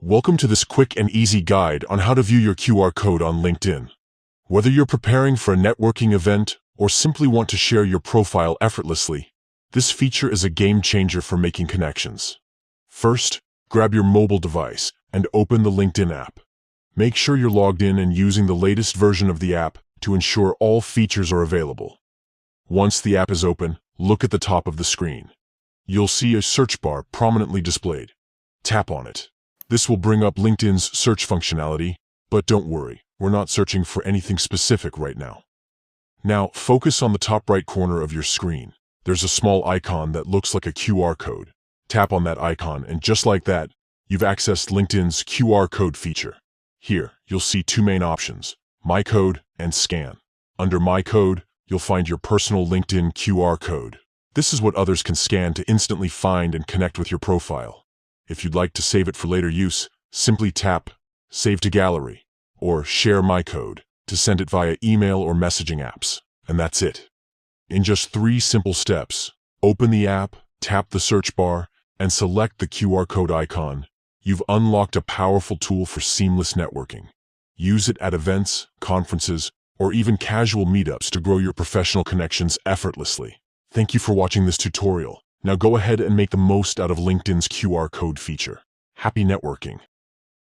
Welcome to this quick and easy guide on how to view your QR code on LinkedIn. Whether you're preparing for a networking event or simply want to share your profile effortlessly, this feature is a game changer for making connections. First, grab your mobile device and open the LinkedIn app. Make sure you're logged in and using the latest version of the app to ensure all features are available. Once the app is open, look at the top of the screen. You'll see a search bar prominently displayed. Tap on it. This will bring up LinkedIn's search functionality, but don't worry, we're not searching for anything specific right now. Now, focus on the top right corner of your screen. There's a small icon that looks like a QR code. Tap on that icon, and just like that, you've accessed LinkedIn's QR code feature. Here, you'll see two main options, My Code and Scan. Under My Code, you'll find your personal LinkedIn QR code. This is what others can scan to instantly find and connect with your profile. If you'd like to save it for later use, simply tap Save to Gallery or Share My Code to send it via email or messaging apps. And that's it. In just 3 simple steps, open the app, tap the search bar, and select the QR code icon. You've unlocked a powerful tool for seamless networking. Use it at events, conferences, or even casual meetups to grow your professional connections effortlessly. Thank you for watching this tutorial. Now go ahead and make the most out of LinkedIn's QR code feature. Happy networking!